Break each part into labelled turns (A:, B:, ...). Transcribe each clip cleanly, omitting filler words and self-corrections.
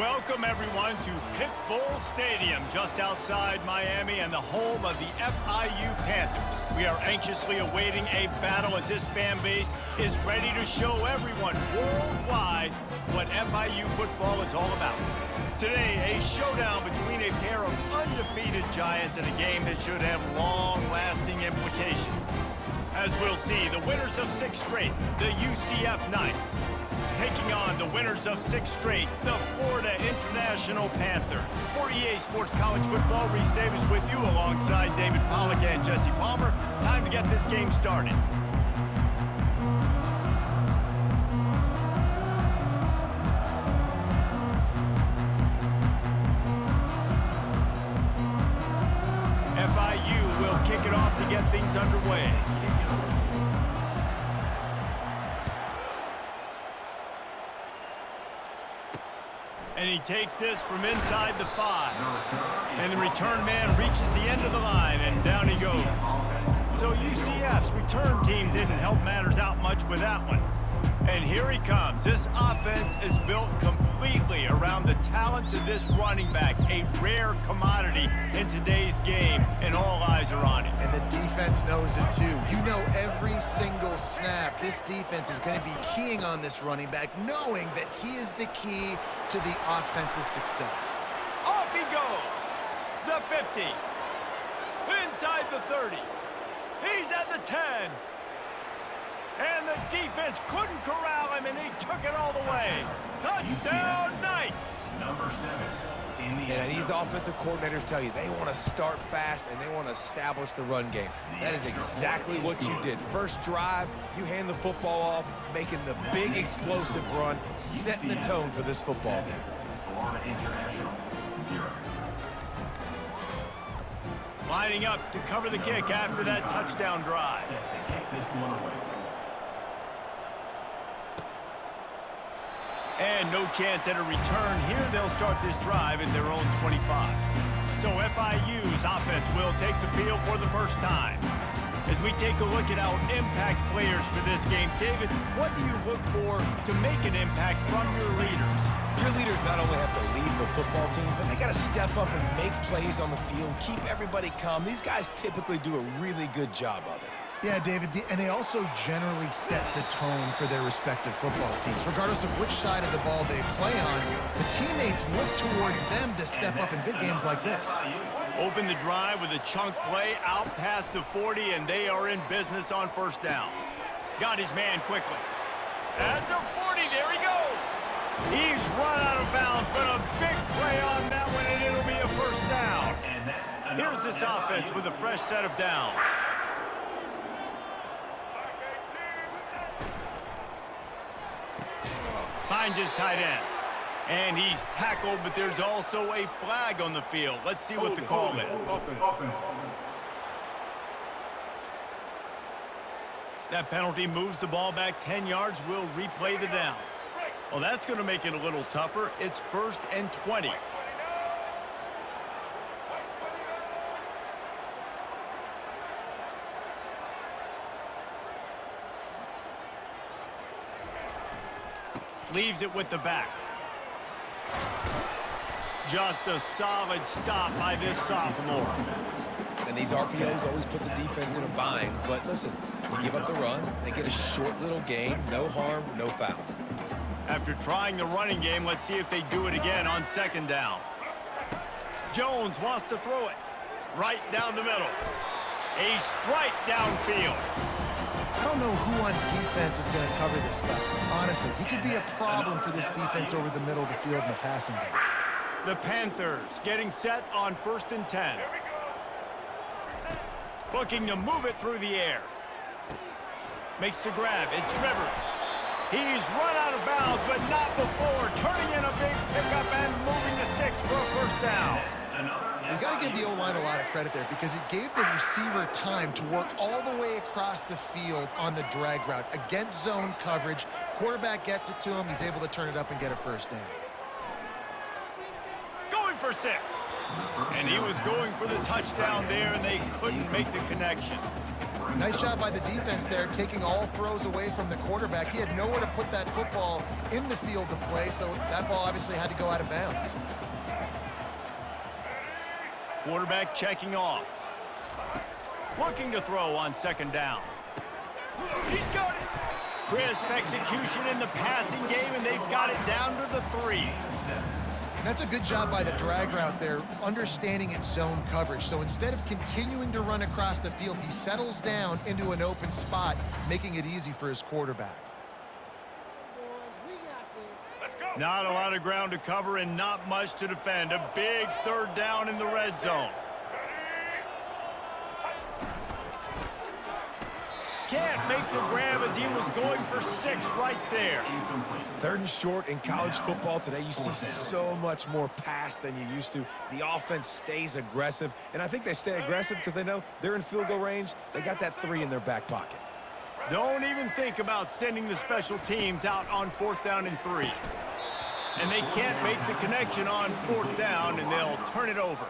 A: Welcome, everyone, to Pitbull Stadium, just outside Miami and the home of the FIU Panthers. We are anxiously awaiting a battle as this fan base is ready to show everyone worldwide what FIU football is all about. Today, a showdown between a pair of undefeated giants in a game that should have long-lasting implications. As we'll see, the winners of 6 straight, the UCF Knights, taking on the winners of 6 straight, the Florida International Panthers. For EA Sports College Football, Reese Davis with you alongside David Pollack and Jesse Palmer. Time to get this game started. FIU will kick it off to get things underway. And he takes this from inside the 5. And the return man reaches the end of the line, and down he goes. So UCF's return team didn't help matters out much with that one. And here he comes. This offense is built completely around the talents of this running back, a rare commodity in today's game, and all eyes are on him.
B: And the defense knows it too. You know every single snap, this defense is going to be keying on this running back, knowing that he is the key to the offense's success.
A: Off he goes. The 50. Inside the 30. He's at the 10. And the defense couldn't corral him, and he took it all the way. Touchdown, Knights!
C: Number 7.
D: And these offensive coordinators tell you they want to start fast and they want to establish the run game. That is exactly what you did. First drive, you hand the football off, making the big explosive run, setting the tone for this football game.
C: Florida International, 0.
A: Lining up to cover the kick after that touchdown drive.
C: Set to kick this one away.
A: And no chance at a return here. They'll start this drive at their own 25. So FIU's offense will take the field for the first time. As we take a look at our impact players for this game, David, what do you look for to make an impact from your leaders?
D: Your leaders not only have to lead the football team, but they got to step up and make plays on the field, keep everybody calm. These guys typically do a really good job of it.
B: Yeah, David, and they also generally set the tone for their respective football teams. Regardless of which side of the ball they play on, the teammates look towards them to step up in big games like this.
A: Open the drive with a chunk play out past the 40, and they are in business on first down. Got his man quickly. At the 40, there he goes. He's run out of bounds, but a big play on that one, and it'll be a first down. Here's this offense with a fresh set of downs. Finds his tight end. And he's tackled, but there's also a flag on the field. Let's see what the call is. That penalty moves the ball back 10 yards. We'll replay the down. Well, that's going to make it a little tougher. It's 1st and 20. Leaves it with the back. Just a solid stop by this sophomore.
D: And these RPOs always put the defense in a bind. But listen, you give up the run, they get a short little gain, no harm, no foul.
A: After trying the running game, let's see if they do it again on 2nd down. Jones wants to throw it right down the middle. A strike downfield.
B: I don't know who on defense is going to cover this guy. Honestly, he could be a problem for this defense over the middle of the field in the passing game.
A: The Panthers getting set on 1st and 10. Looking to move it through the air. Makes the grab. It's Rivers. He's run out of bounds, but not before. Turning in a big pickup and moving the sticks for a first down.
B: You got to give the O-line a lot of credit there because it gave the receiver time to work all the way across the field on the drag route against zone coverage. Quarterback gets it to him. He's able to turn it up and get a first down.
A: Going for 6. And he was going for the touchdown there, and they couldn't make the connection.
B: Nice job by the defense there, taking all throws away from the quarterback. He had nowhere to put that football in the field to play, so that ball obviously had to go out of bounds.
A: Quarterback checking off. Looking to throw on 2nd down. He's got it. Crisp execution in the passing game, and they've got it down to the 3.
B: That's a good job by the drag route there, understanding its zone coverage. So instead of continuing to run across the field, he settles down into an open spot, making it easy for his quarterback.
A: Not a lot of ground to cover and not much to defend. A big 3rd down in the red zone. Can't make the grab as he was going for 6 right there.
D: 3rd and short in college football today. You see so much more pass than you used to. The offense stays aggressive, and I think they stay aggressive because they know they're in field goal range. They got that 3 in their back pocket.
A: Don't even think about sending the special teams out on 4th down and 3. And they can't make the connection on 4th down, and they'll turn it over.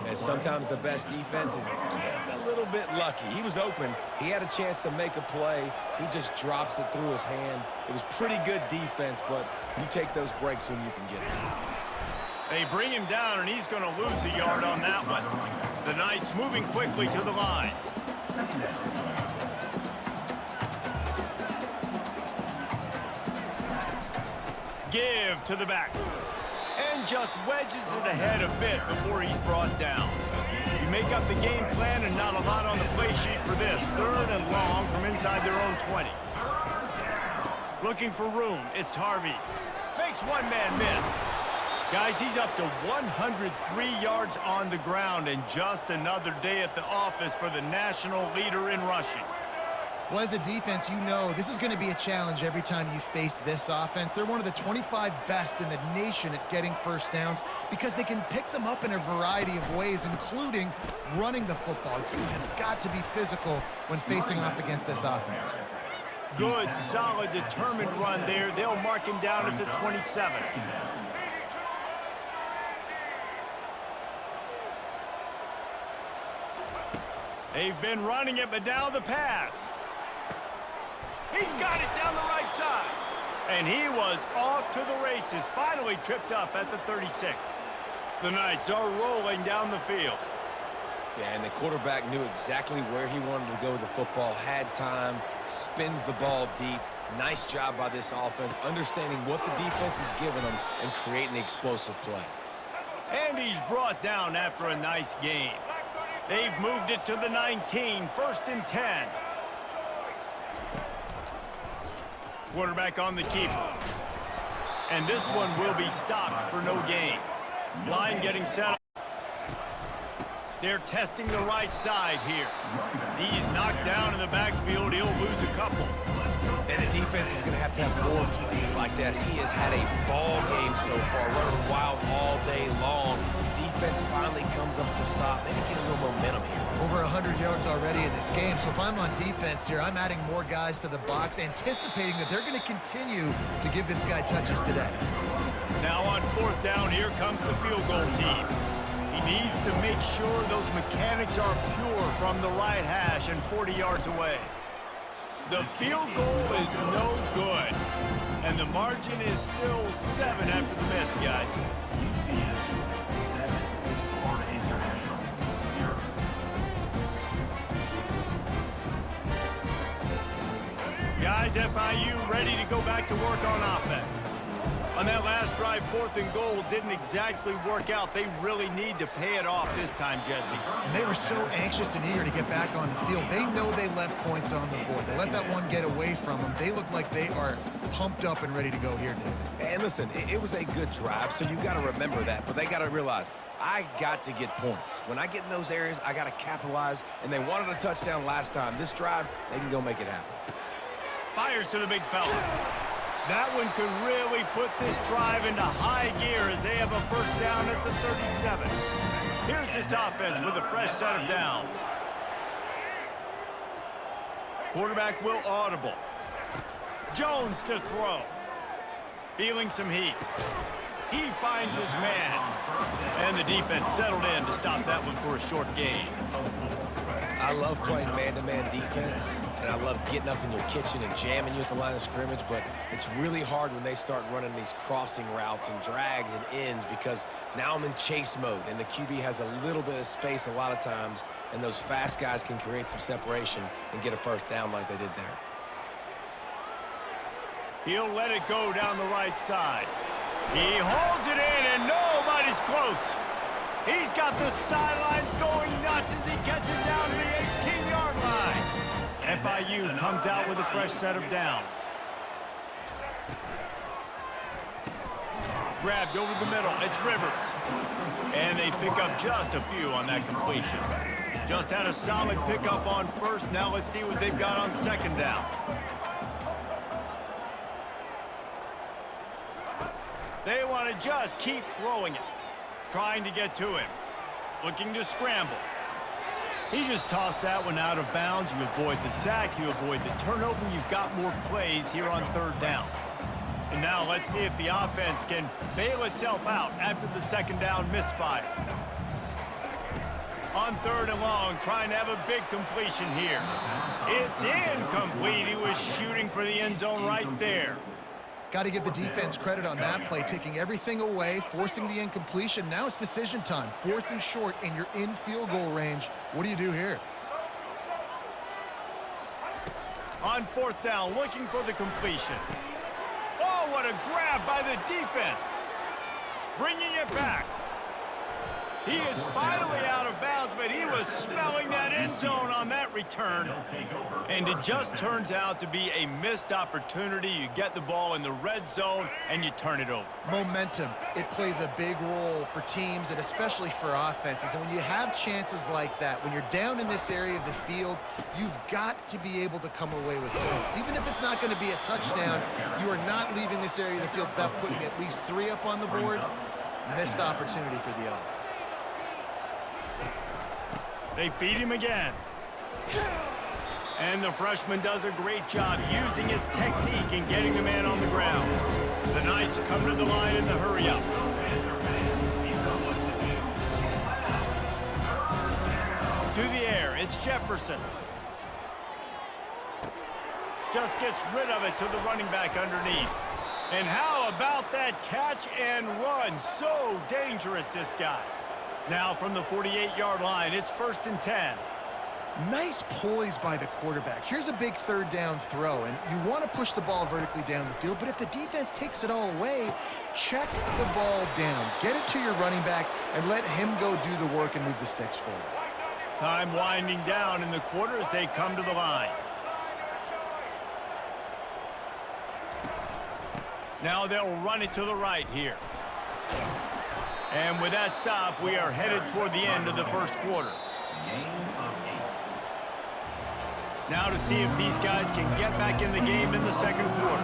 D: And sometimes the best defense is getting a little bit lucky. He was open. He had a chance to make a play. He just drops it through his hand. It was pretty good defense, but you take those breaks when you can get it.
A: They bring him down, and he's going to lose a yard on that one. The Knights moving quickly to the line. Give to the back. And just wedges it ahead a bit before he's brought down. You make up the game plan and not a lot on the play sheet for this. 3rd and long from inside their own 20. Looking for room. It's Harvey. Makes one man miss. Guys, he's up to 103 yards on the ground, and just another day at the office for the national leader in rushing.
B: Well, as a defense, you know this is going to be a challenge every time you face this offense. They're one of the 25 best in the nation at getting 1st downs because they can pick them up in a variety of ways, including running the football. You have got to be physical when facing off against this offense.
A: Good, solid, determined run there. They'll mark him down at the 27. They've been running it, but now the pass. He's got it down the right side. And he was off to the races, finally tripped up at the 36. The Knights are rolling down the field.
D: Yeah, and the quarterback knew exactly where he wanted to go with the football, had time, spins the ball deep. Nice job by this offense, understanding what the defense is giving them and creating the explosive play.
A: And he's brought down after a nice gain. They've moved it to the 19, 1st and 10. Quarterback on the keeper. And this one will be stopped for no gain. Line getting set up. They're testing the right side here. He's knocked down in the backfield. He'll lose a couple.
D: And the defense is going to have more plays like this. He has had a ball game so far, running wild all day long. Defense finally comes up with a stop. Maybe get a little momentum here.
B: Over 100 yards already in this game. So if I'm on defense here, I'm adding more guys to the box, anticipating that they're going to continue to give this guy touches today.
A: Now on 4th down, here comes the field goal team. He needs to make sure those mechanics are pure from the right hash and 40 yards away. The field goal is no good. And the margin is still 7 after the miss, guys. Guys, FIU ready to go back to work on offense. On that last drive, 4th and goal didn't exactly work out. They really need to pay it off this time, Jesse.
B: And they were so anxious and eager to get back on the field. They know they left points on the board. They let that one get away from them. They look like they are pumped up and ready to go here, David.
D: And listen, it was a good drive, so you got to remember that. But they got to realize, I got to get points. When I get in those areas, I got to capitalize. And they wanted a touchdown last time. This drive, they can go make it happen.
A: Fires to the big fella. That one could really put this drive into high gear as they have a 1st down at the 37. Here's this offense with a fresh set of downs. Quarterback will audible. Jones to throw. Feeling some heat. He finds his man. And the defense settled in to stop that one for a short gain.
D: I love playing man-to-man defense, and I love getting up in your kitchen and jamming you at the line of scrimmage, but it's really hard when they start running these crossing routes and drags and ends because now I'm in chase mode, and the QB has a little bit of space a lot of times, and those fast guys can create some separation and get a first down like they did there.
A: He'll let it go down the right side. He holds it in, and nobody's close. He's got the sidelines going nuts as he gets it down to the 18-yard line. FIU comes out with a fresh set of downs. Grabbed over the middle. It's Rivers. And they pick up just a few on that completion. Just had a solid pickup on first. Now let's see what they've got on second down. They want to just keep throwing it. Trying to get to him. Looking to scramble. He just tossed that one out of bounds. You avoid the sack. You avoid the turnover. You've got more plays here on third down. And now let's see if the offense can bail itself out after the second down misfire. On third and long, trying to have a big completion here. It's incomplete. He was shooting for the end zone right there.
B: Got to give the defense credit on that play, taking everything away, forcing the incompletion. Now it's decision time. 4th and short, and you're in field goal range. What do you do here?
A: On 4th down, looking for the completion. Oh, what a grab by the defense. Bringing it back. He is finally out of bounds, but he was smelling that end zone on that return. And it just turns out to be a missed opportunity. You get the ball in the red zone, and you turn it over.
B: Momentum. It plays a big role for teams and especially for offenses. And when you have chances like that, when you're down in this area of the field, you've got to be able to come away with points. Even if it's not going to be a touchdown, you are not leaving this area of the field without putting at least 3 up on the board. Missed opportunity for the other.
A: They feed him again. And the freshman does a great job using his technique and getting the man on the ground. The Knights come to the line in the hurry-up. To the air, it's Jefferson. Just gets rid of it to the running back underneath. And how about that catch and run? So dangerous, this guy. Now from the 48-yard line, it's 1st and 10.
B: Nice poise by the quarterback. Here's a big third down throw, and you want to push the ball vertically down the field, but if the defense takes it all away, check the ball down. Get it to your running back and let him go do the work and move the sticks forward.
A: Time winding down in the quarter as they come to the line. Now they'll run it to the right here. And with that stop, we are headed toward the end of the first quarter. Now to see if these guys can get back in the game in the second quarter.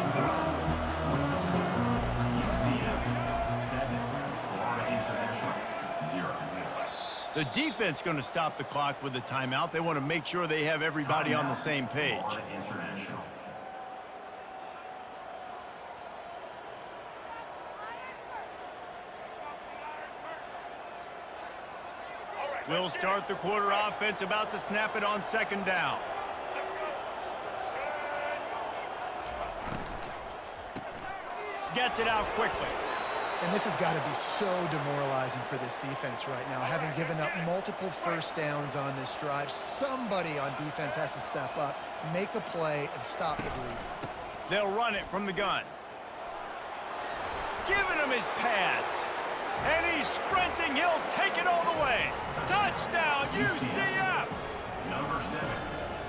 A: The defense going to stop the clock with a timeout. They want to make sure they have everybody on the same page. We'll start the quarter offense, about to snap it on second down. Gets it out quickly.
B: And this has got to be so demoralizing for this defense right now. Having given up multiple first downs on this drive, somebody on defense has to step up, make a play, and stop the bleed.
A: They'll run it from the gun. Giving him his pads. And he's sprinting. He'll take it all the way. Touchdown, UCF!
C: Number 7.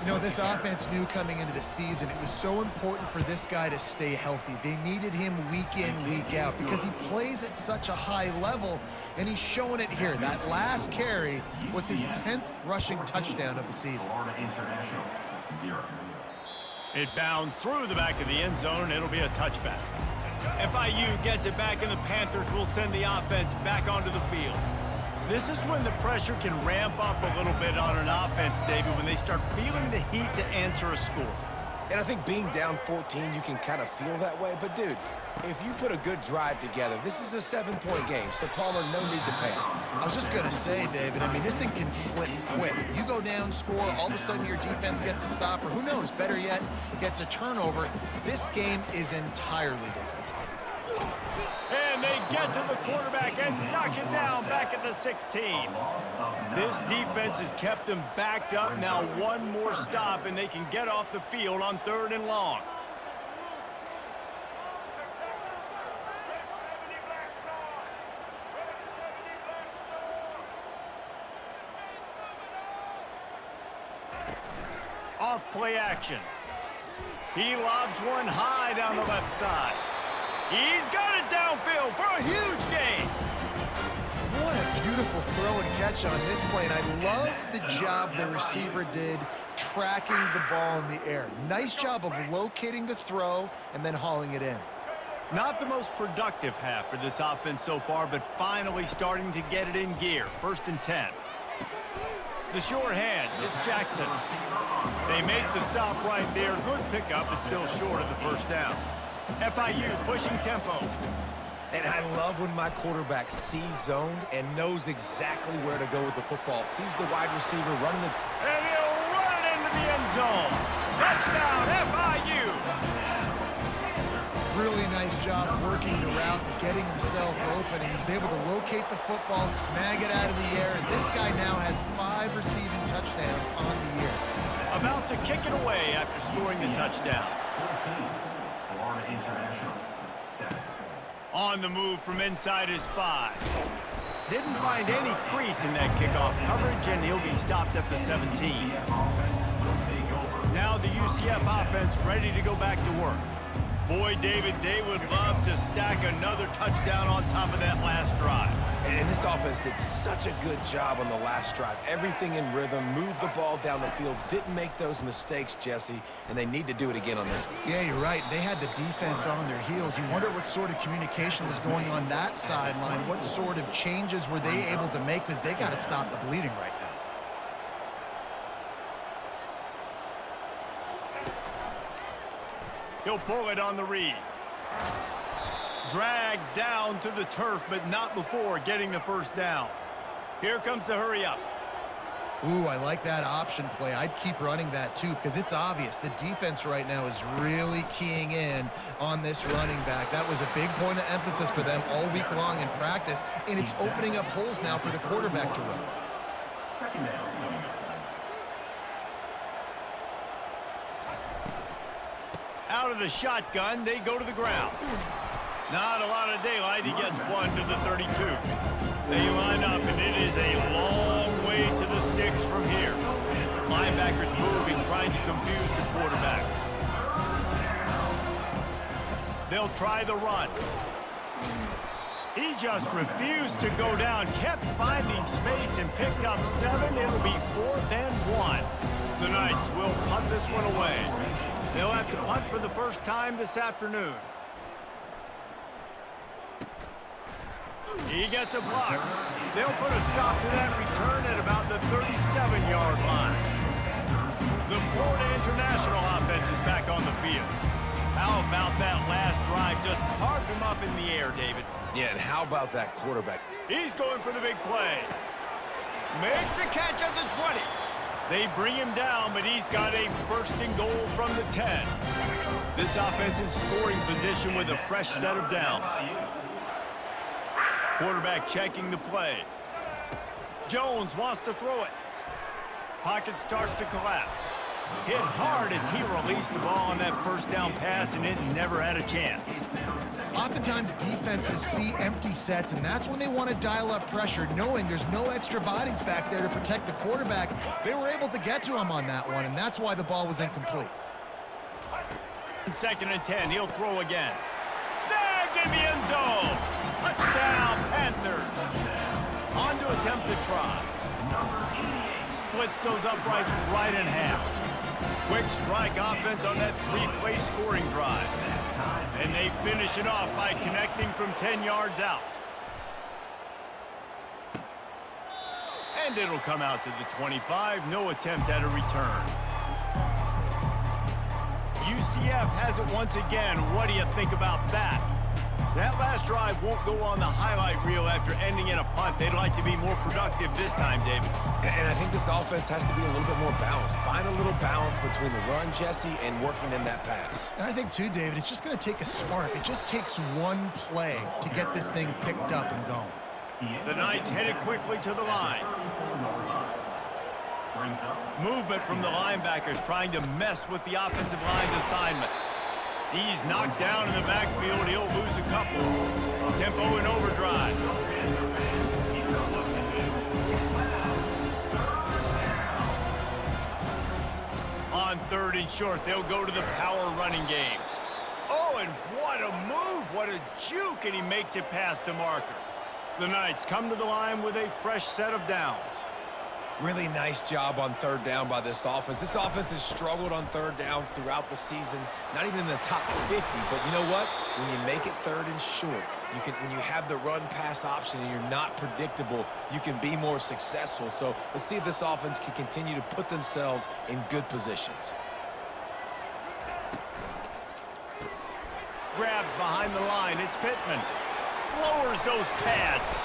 B: You know, this offense knew coming into the season it was so important for this guy to stay healthy. They needed him week in, week out because he plays at such a high level, and he's showing it here. That last carry was his 10th rushing touchdown of the season.
C: Florida International, 0.
A: It bounds through the back of the end zone, and it'll be a touchback. FIU gets it back, and the Panthers will send the offense back onto the field. This is when the pressure can ramp up a little bit on an offense, David, when they start feeling the heat to answer a score.
D: And I think being down 14, you can kind of feel that way. But, dude, if you put a good drive together, this is a 7-point game. So, Palmer, no need to panic.
B: I was just going to say, David, I mean, this thing can flip quick. You go down, score, all of a sudden your defense gets a stop, or who knows, better yet, gets a turnover. This game is entirely different.
A: And they get to the quarterback and knock it down back at the 16. This defense has kept them backed up. Now one more stop, and they can get off the field on 3rd and long. Off play action. He lobs one high down the left side. He's got it downfield for a huge gain.
B: What a beautiful throw and catch on this play, and I love the job the receiver did tracking the ball in the air. Nice job of locating the throw and then hauling it in.
A: Not the most productive half for this offense so far, but finally starting to get it in gear. 1st and 10. The short hands, it's Jackson. They make the stop right there. Good pickup, but still short of the 1st down. FIU pushing tempo.
D: And I love when my quarterback sees zoned and knows exactly where to go with the football. Sees the wide receiver running the...
A: And he'll run it into the end zone. Touchdown, FIU.
B: Really nice job working the route and getting himself open. And he was able to locate the football, snag it out of the air, and this guy now has 5 receiving touchdowns on the year.
A: About to kick it away after scoring the touchdown.
C: 14, Florida International, 7.
A: On the move from inside his 5. Didn't find any crease in that kickoff coverage, and he'll be stopped at the 17. Now the UCF offense ready to go back to work. Boy, David, they would love to stack another touchdown on top of that last drive.
D: And this offense did such a good job on the last drive. Everything in rhythm, moved the ball down the field, didn't make those mistakes, Jesse, and they need to do it again on this one.
B: Yeah, you're right. They had the defense on their heels. You wonder what sort of communication was going on that sideline. What sort of changes were they able to make, because they got to stop the bleeding right now.
A: He'll pull it on the read. Dragged down to the turf, but not before getting the 1st down. Here comes the hurry up.
B: Ooh, I like that option play. I'd keep running that too, because it's obvious the defense right now is really keying in on this running back. That was a big point of emphasis for them all week long in practice, and it's opening up holes now for the quarterback to run.
C: 2nd down.
A: Out of the shotgun, they go to the ground. Not a lot of daylight. He gets one to the 32. They line up, and it is a long way to the sticks from here. Linebackers moving, trying to confuse the quarterback. They'll try the run. He just refused to go down, kept finding space, and picked up 7. It'll be 4th and 1. The Knights will punt this one away. They'll have to punt for the 1st time this afternoon. He gets a block. They'll put a stop to that return at about the 37-yard line. The Florida International offense is back on the field. How about that last drive? Just carved him up in the air, David.
D: Yeah, and how about that quarterback?
A: He's going for the big play. Makes a catch at the 20. They bring him down, but he's got a 1st and goal from the 10. This offense in scoring position with a fresh set of downs. Quarterback checking the play. Jones wants to throw it. Pocket starts to collapse. Hit hard as he released the ball on that 1st down pass, and it never had a chance.
B: Oftentimes, defenses see empty sets, and that's when they want to dial up pressure, knowing there's no extra bodies back there to protect the quarterback. They were able to get to him on that one, and that's why the ball was incomplete.
A: 2nd and 10, he'll throw again. Snagged in the end zone. Touchdown, Panthers. On to attempt the try. Splits those uprights right in half. Quick strike offense on that 3-play scoring drive. And they finish it off by connecting from 10 yards out. And it'll come out to the 25. No attempt at a return. CF has it once again. What do you think about that? That last drive won't go on the highlight reel after ending in a punt. They'd like to be more productive this time, David.
D: And I think this offense has to be a little bit more balanced. Find a little balance between the run, Jesse, and working in that pass.
B: And I think, too, David, it's just going to take a spark. It just takes one play to get this thing picked up and going.
A: The Knights headed quickly to the line. Movement from the linebackers trying to mess with the offensive line's assignments. He's knocked down in the backfield. He'll lose a couple. Tempo in overdrive. On 3rd and short, they'll go to the power running game. Oh, and what a move. What a juke, and he makes it past the marker. The Knights come to the line with a fresh set of downs.
D: Really nice job on 3rd down by this offense. This offense has struggled on 3rd downs throughout the season. Not even in the top 50, but you know what? When you make it 3rd and short, when you have the run-pass option and you're not predictable, you can be more successful. So let's see if this offense can continue to put themselves in good positions.
A: Grabbed behind the line, it's Pittman. Lowers those pads.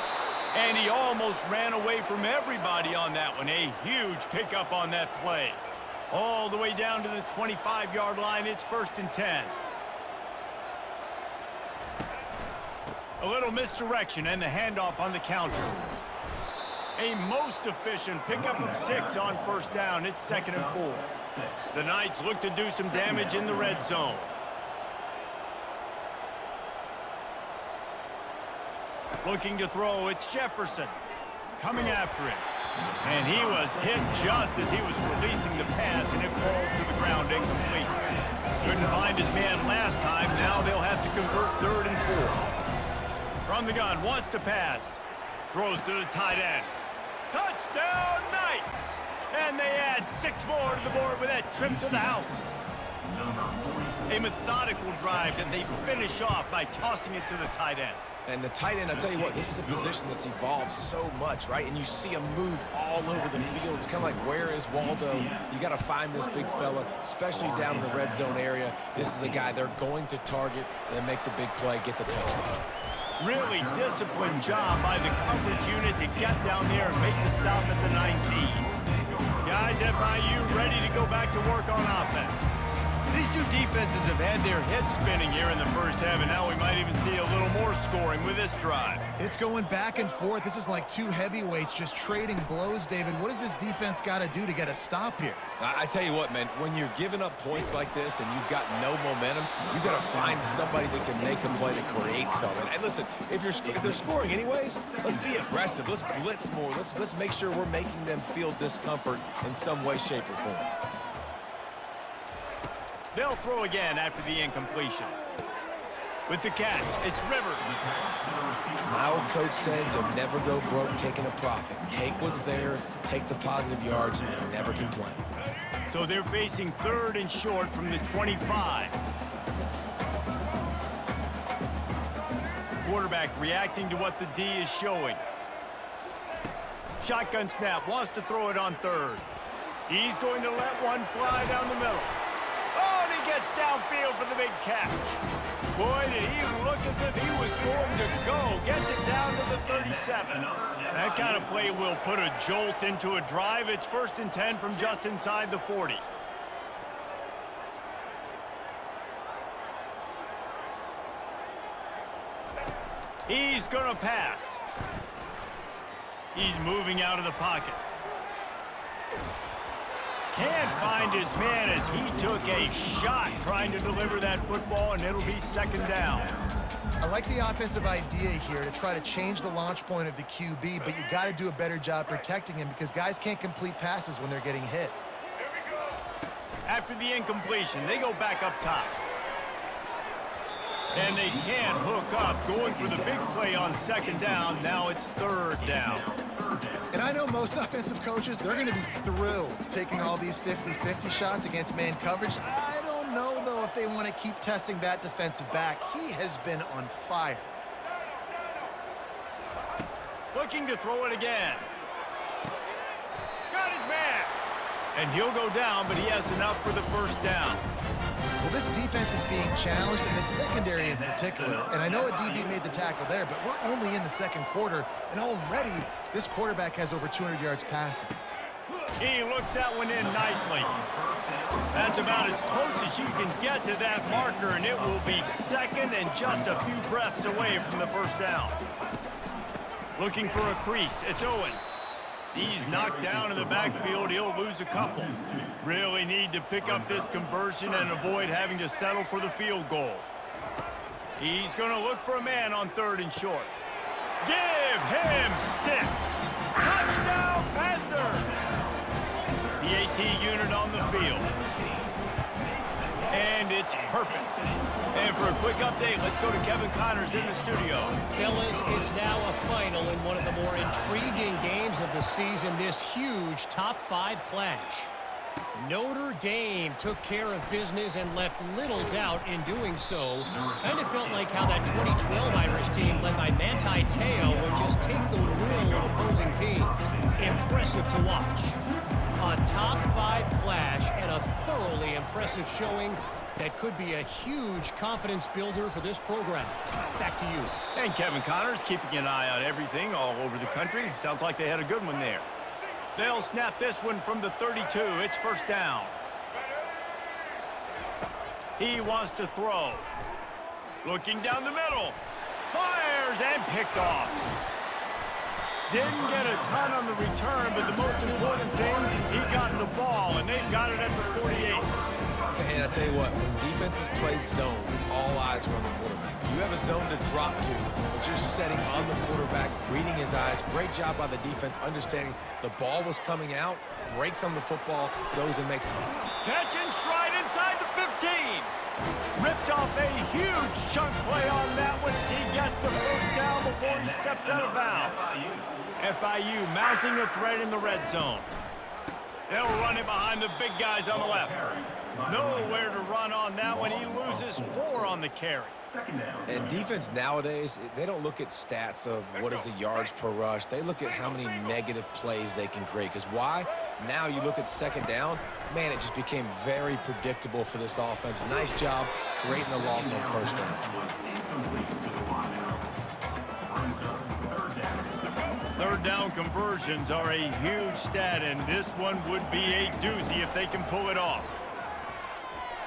A: And he almost ran away from everybody on that one. A huge pickup on that play. All the way down to the 25-yard line. It's 1st and 10. A little misdirection and the handoff on the counter. A most efficient pickup of 6 on 1st down. It's 2nd and 4. The Knights look to do some damage in the red zone. Looking to throw, it's Jefferson. Coming after him. And he was hit just as he was releasing the pass, and it falls to the ground incomplete. Couldn't find his man last time. Now they'll have to convert 3rd and 4. From the gun, wants to pass. Throws to the tight end. Touchdown, Knights! And they add 6 more to the board with that trip to the house. A methodical drive that they finish off by tossing it to the tight end.
D: And the tight end, I'll tell you what, this is a position that's evolved so much, right? And you see him move all over the field. It's kind of like, where is Waldo? You got to find this big fella, especially down in the red zone area. This is the guy they're going to target and make the big play, get the touchdown.
A: Really disciplined job by the coverage unit to get down there and make the stop at the 19. Guys, FIU ready to go back to work on offense. These two defenses have had their heads spinning here in the first half, and now we might even see a little more scoring with this drive.
B: It's going back and forth. This is like two heavyweights just trading blows, David. What does this defense got to do to get a stop here?
D: I tell you what, man, when you're giving up points like this and you've got no momentum, you've got to find somebody that can make a play to create something. And listen, if they're scoring anyways, let's be aggressive. Let's blitz more. Let's make sure we're making them feel discomfort in some way, shape, or form.
A: They'll throw again after the incompletion. With the catch, it's Rivers.
D: My old coach said you'll never go broke taking a profit. Take what's there, take the positive yards, and never complain.
A: So they're facing 3rd and short from the 25. Quarterback reacting to what the D is showing. Shotgun snap, wants to throw it on 3rd. He's going to let one fly down the middle. Oh, and he gets downfield for the big catch. Boy, did he look as if he was going to go. Gets it down to the 37. That kind of play will put a jolt into a drive. It's 1st and 10 from just inside the 40. He's going to pass. He's moving out of the pocket. Can't find his man as he took a shot trying to deliver that football, and it'll be 2nd down.
B: I like the offensive idea here to try to change the launch point of the QB, but you got to do a better job protecting him because guys can't complete passes when they're getting hit.
A: After the incompletion, they go back up top. And they can't hook up, going for the big play on 2nd down. Now it's 3rd down.
B: And I know most offensive coaches, they're going to be thrilled taking all these 50-50 shots against man coverage. I don't know, though, if they want to keep testing that defensive back. He has been on fire.
A: Looking to throw it again. Got his man. And he'll go down, but he has enough for the 1st down.
B: Well, this defense is being challenged, in the secondary in particular. And I know a DB made the tackle there, but we're only in the second quarter, and already this quarterback has over 200 yards passing.
A: He looks that one in nicely. That's about as close as you can get to that marker, and it will be second and just a few breaths away from the first down. Looking for a crease. It's Owens. He's knocked down in the backfield. He'll lose a couple. Really need to pick up this conversion and avoid having to settle for the field goal. He's going to look for a man on 3rd and short. Give him 6. Touchdown, Panthers! The AT unit on the field. And it's perfect. And for a quick update, let's go to Kevin Connors in the studio.
E: Fellas, it's now a final in one of the more intriguing games of the season, this huge top 5 clash. Notre Dame took care of business and left little doubt in doing so. Kind of felt like how that 2012 Irish team led by Manti Te'o would just take the will of opposing teams. Impressive to watch. A top 5 clash and a thoroughly impressive showing that could be a huge confidence builder for this program. Back to you.
A: And Kevin Connors keeping an eye on everything all over the country. Sounds like they had a good one there. They'll snap this one from the 32. It's first down. He wants to throw. Looking down the middle. Fires and picked off. Didn't get a ton on the return, but the most important thing, he got the ball, and they've got it at the 48.
D: And I tell you what, when defenses play zone, all eyes are on the quarterback. You have a zone to drop to, but you're setting on the quarterback, reading his eyes. Great job by the defense, understanding the ball was coming out, breaks on the football, goes and makes the
A: catch and stride inside the 15. Ripped off a huge chunk play on that one as he gets the first down before he steps out of bounds. FIU mounting a threat in the red zone. They'll run it behind the big guys on the left. Nowhere to run on that one. He loses 4 on the carry.
D: And defense nowadays, they don't look at stats of what is the yards per rush. They look at how many negative plays they can create. Because why? Now you look at second down, man, it just became very predictable for this offense. Nice job creating the loss on first down.
A: Third down conversions are a huge stat, and this one would be a doozy if they can pull it off.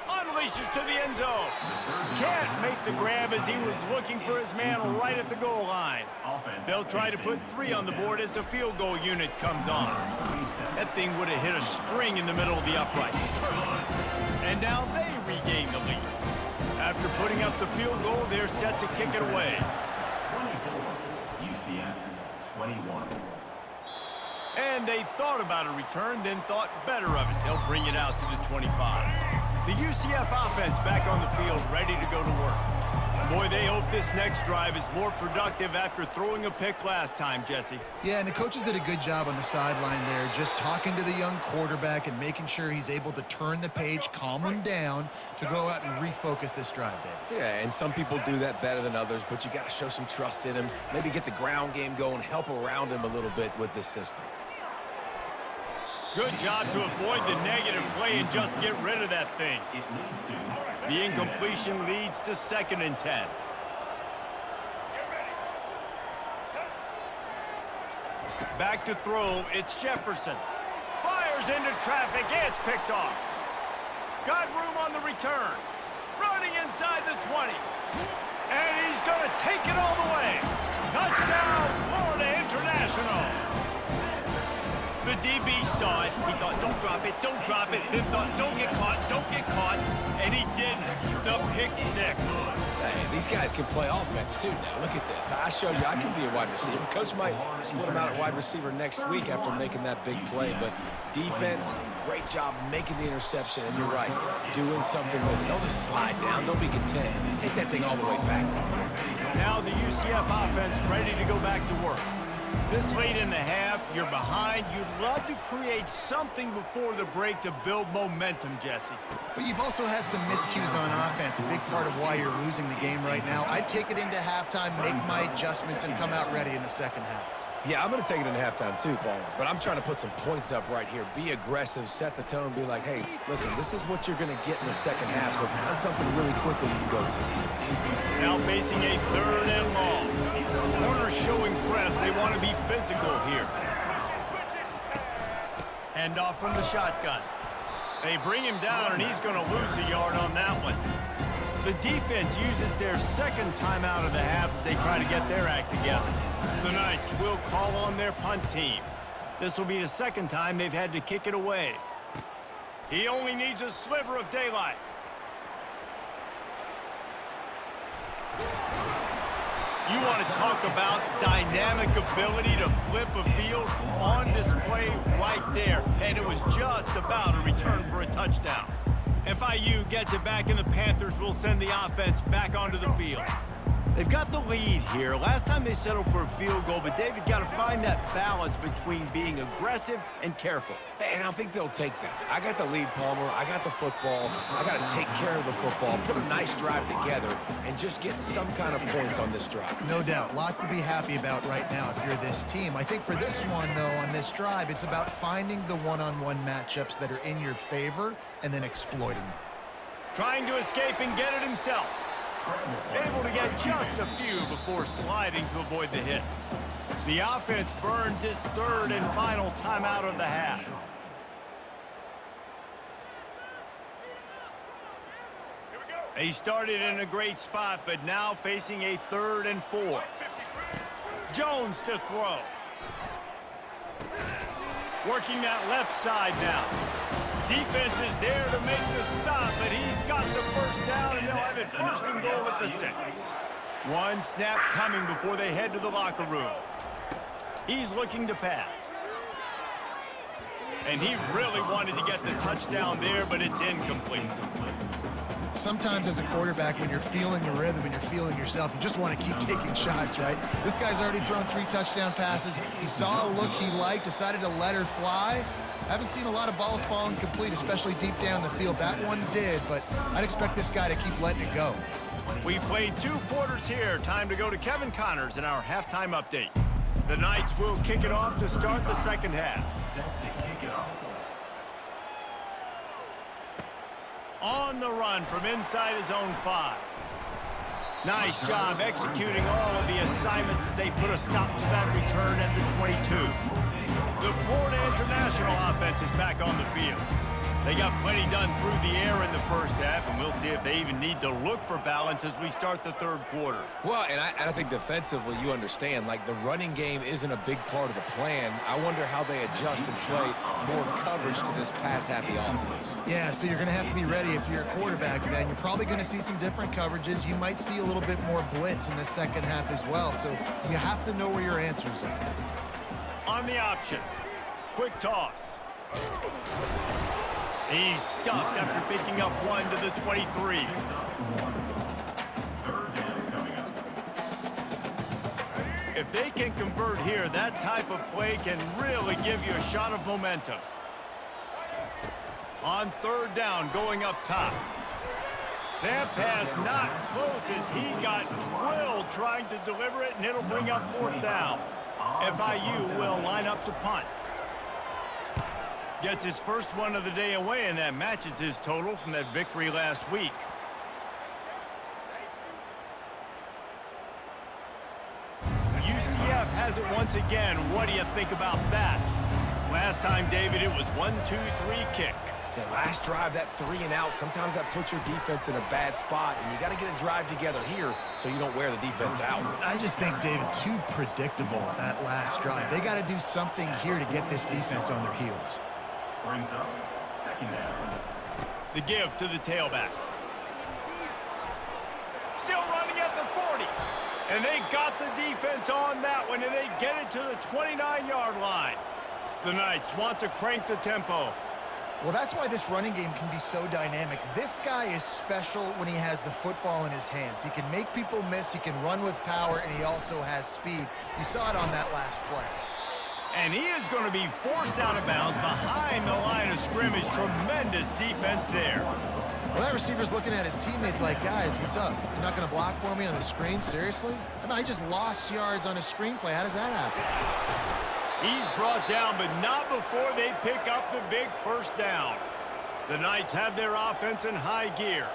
A: Unleashes to the end zone. Can't make the grab as he was looking for his man right at the goal line. They'll try to put 3 on the board as the field goal unit comes on. That thing would have hit a string in the middle of the uprights. And now they regain the lead. After putting up the field goal, they're set to kick it away.
C: 21.
A: And they thought about a return, then thought better of it. They'll bring it out to the 25. The UCF offense back on the field, ready to go to work. Boy, they hope this next drive is more productive after throwing a pick last time, Jesse.
B: Yeah, and the coaches did a good job on the sideline there, just talking to the young quarterback and making sure he's able to turn the page, calm him down to go out and refocus this drive, Dave.
D: Yeah, and some people do that better than others, but you got to show some trust in him. Maybe get the ground game going, help around him a little bit with this system.
A: Good job to avoid the negative play and just get rid of that thing. The incompletion leads to 2nd and 10. Back to throw, it's Jefferson. Fires into traffic, it's picked off. Got room on the return. Running inside the 20. And he's going to take it all the way. Touchdown, Florida International. The DB saw it. He thought, don't drop it, don't drop it. Then thought, don't get caught, don't get caught. And he didn't. The pick 6.
D: Hey, these guys can play offense, too. Now, look at this. I showed you I can be a wide receiver. Coach might split him out at wide receiver next week after making that big play. But defense, great job making the interception. And you're right, doing something with it. Don't just slide down. Don't be content. Take that thing all the way back.
A: Now the UCF offense ready to go back to work. This late in the half, you're behind. You'd love to create something before the break to build momentum, Jesse.
B: But you've also had some miscues on offense, a big part of why you're losing the game right now. I'd take it into halftime, make my adjustments, and come out ready in the second half.
D: Yeah, I'm going to take it in halftime too, Paul. But I'm trying to put some points up right here. Be aggressive, set the tone, be like, hey, listen, this is what you're going to get in the second half, so find something really quickly you can go to.
A: Now facing a 3rd and long. Corners showing press. They want to be physical here. Hand off from the shotgun. They bring him down, and he's going to lose a yard on that one. The defense uses their 2nd timeout of the half as they try to get their act together. The Knights will call on their punt team. This will be the 2nd time they've had to kick it away. He only needs a sliver of daylight. You want to talk about dynamic ability to flip a field on display right there. And it was just about a return for a touchdown. FIU gets it back, and the Panthers will send the offense back onto the field. They've got the lead here. Last time they settled for a field goal, but David got to find that balance between being aggressive and careful.
D: And I think they'll take that. I got the lead, Palmer. I got the football. I got to take care of the football, put a nice drive together, and just get some kind of points on this drive.
B: No doubt. Lots to be happy about right now if you're this team. I think for this one, though, on this drive, it's about finding the one-on-one matchups that are in your favor and then exploiting them.
A: Trying to escape and get it himself. Able to get just a few before sliding to avoid the hits. The offense burns its 3rd and final timeout of the half. They started in a great spot, but now facing a 3rd and 4. Jones to throw. Working that left side now. Defense is there to make the stop, but he's got the 1st down, and they'll have it 1st and goal at the 6. One snap coming before they head to the locker room. He's looking to pass. And he really wanted to get the touchdown there, but it's incomplete.
B: Sometimes as a quarterback, when you're feeling the rhythm and you're feeling yourself, you just want to keep taking shots, right? This guy's already thrown 3 touchdown passes. He saw a look he liked, decided to let her fly. Haven't seen a lot of balls falling complete, especially deep down the field. That one did, but I'd expect this guy to keep letting it go.
A: We played 2 quarters here. Time to go to Kevin Connors in our halftime update. The Knights will kick it off to start the 2nd half. On the run from inside his own 5. Nice job executing all of the assignments as they put a stop to that return at the 22. The Florida International offense is back on the field. They got plenty done through the air in the 1st half, and we'll see if they even need to look for balance as we start the 3rd quarter.
D: Well, and I think defensively, you understand, like the running game isn't a big part of the plan. I wonder how they adjust and play more coverage to this pass-happy offense.
B: Yeah, so you're going to have to be ready if you're a quarterback, man. You're probably going to see some different coverages. You might see a little bit more blitz in the 2nd half as well, so you have to know where your answers are.
A: On the option. Quick toss. He's stuffed after picking up 1 to the 23. If they can convert here, that type of play can really give you a shot of momentum. On 3rd down, going up top. That pass not close as he got drilled trying to deliver it, and it'll bring up 4th down. FIU will line up to punt. Gets his 1st one of the day away, and that matches his total from that victory last week. UCF has it once again. What do you think about that? Last time, David, it was 1-2-3 kick.
D: The last drive, that 3 and out, sometimes that puts your defense in a bad spot, and you got to get a drive together here so you don't wear the defense out.
B: I just think, David, too predictable that last drive. They got to do something here to get this defense on their heels.
C: Brings up 2nd down.
A: The give to the tailback. Still running at the 40. And they got the defense on that one, and they get it to the 29-yard line. The Knights want to crank the tempo.
B: Well, that's why this running game can be so dynamic. This guy is special when he has the football in his hands. He can make people miss, he can run with power, and he also has speed. You saw it on that last play.
A: And he is going to be forced out of bounds behind the line of scrimmage. Tremendous defense there.
B: Well, that receiver's looking at his teammates like, guys, what's up? You're not going to block for me on the screen? Seriously? I mean, I just lost yards on a screenplay. How does that happen?
A: He's brought down, but not before they pick up the big first down. The Knights have their offense in high gear.